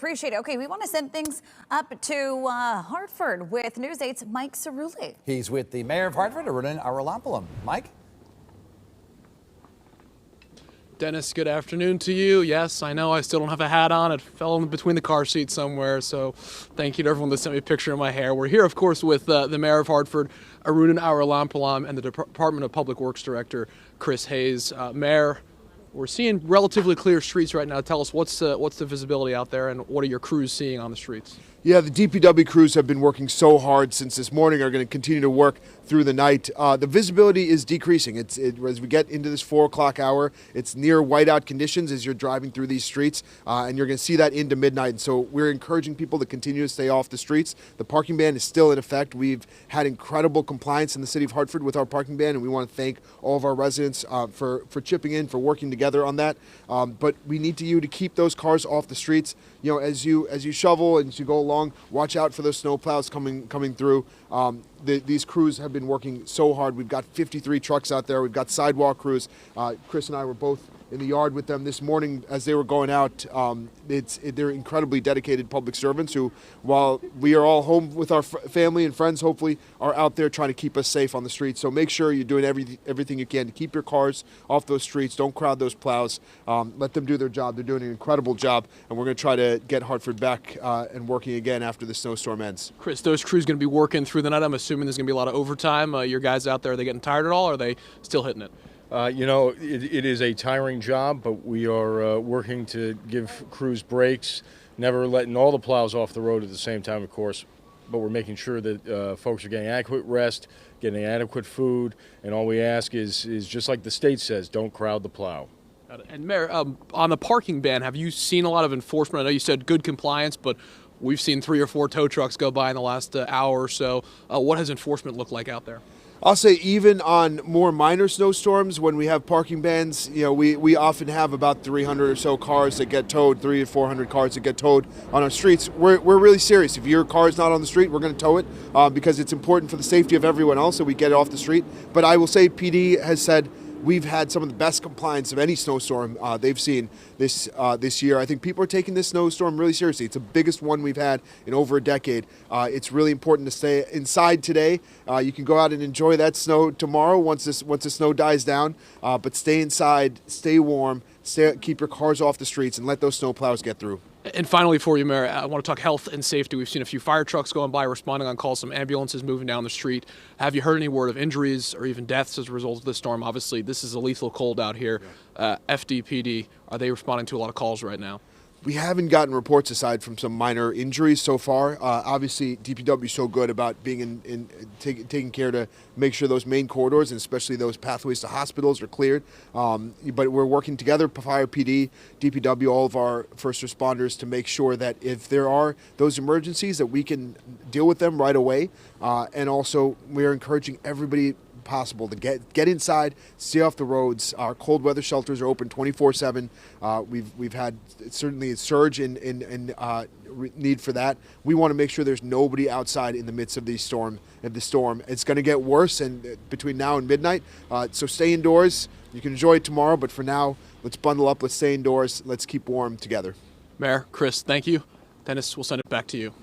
Appreciate it. Okay, we want to send things up to Hartford with News 8's Mike Cerulli. He's with the mayor of Hartford, Aruna Arulampalam. Mike? Dennis, good afternoon to you. Yes, I know I still don't have a hat on. It fell in between the car seats somewhere, so thank you to everyone that sent me a picture of my hair. We're here, of course, with the mayor of Hartford, Aruna Arulampalam, and the Department of Public Works Director, Chris Hayes. Mayor, we're seeing relatively clear streets right now. Tell us what's the visibility out there, and what are your crews seeing on the streets? Yeah, the DPW crews have been working so hard since this morning, are going to continue to work through the night. The visibility is decreasing. As we get into this 4 o'clock hour, it's near whiteout conditions as you're driving through these streets, and you're going to see that into midnight. And so we're encouraging people to continue to stay off the streets. The parking ban is still in effect. We've had incredible compliance in the city of Hartford with our parking ban, and we want to thank all of our residents for chipping in, for working together on that. But we need you to keep those cars off the streets. You know, as you shovel and as you go along, watch out for those snow plows coming through. These crews have been working so hard. We've got 53 trucks out there. We've got sidewalk crews. Chris and I were both in the yard with them this morning as they were going out. They're incredibly dedicated public servants who, while we are all home with our family and friends, hopefully, are out there trying to keep us safe on the streets. So make sure you're doing everything you can to keep your cars off those streets. Don't crowd those plows. Let them do their job. They're doing an incredible job, and we're going to try to get Hartford back and working again after the snowstorm ends. Chris, those crews going to be working through the night. I'm assuming there's going to be a lot of overtime. Your guys out there, are they getting tired at all, or are they still hitting it? You know, it is a tiring job, but we are working to give crews breaks, never letting all the plows off the road at the same time, of course, but we're making sure that folks are getting adequate rest, getting adequate food, and all we ask is just like the state says, don't crowd the plow. And Mayor, on the parking ban, have you seen a lot of enforcement? I know you said good compliance, but we've seen 3 or 4 tow trucks go by in the last hour or so. What has enforcement looked like out there? I'll say even on more minor snowstorms, when we have parking bans, you know, we often have about 300 or so cars that get towed, 300 to 400 cars that get towed on our streets. We're really serious. If your car is not on the street, we're going to tow it because it's important for the safety of everyone else that we get it off the street. But I will say PD has said we've had some of the best compliance of any snowstorm they've seen this year. I think people are taking this snowstorm really seriously. It's the biggest one we've had in over a decade. It's really important to stay inside today. You can go out and enjoy that snow tomorrow once the snow dies down. But stay inside, stay warm, keep your cars off the streets, and let those snow plows get through. And finally for you, Mayor, I want to talk health and safety. We've seen a few fire trucks going by, responding on calls, some ambulances moving down the street. Have you heard any word of injuries or even deaths as a result of this storm? Obviously, this is a lethal cold out here. FDPD, are they responding to a lot of calls right now? We haven't gotten reports aside from some minor injuries so far. Obviously, DPW is so good about being taking care to make sure those main corridors and especially those pathways to hospitals are cleared. But we're working together, Fire PD, DPW, all of our first responders to make sure that if there are those emergencies that we can deal with them right away. And also, we're encouraging everybody possible to get inside, stay off the roads. Our cold weather shelters are open 24/7. We've had certainly a surge in need for that. We want to make sure there's nobody outside in the midst of the storm. It's going to get worse and between now and midnight. So stay indoors. You can enjoy it tomorrow, but for now, let's bundle up. Let's stay indoors. Let's keep warm together. Mayor, Chris, thank you. Dennis, we'll send it back to you.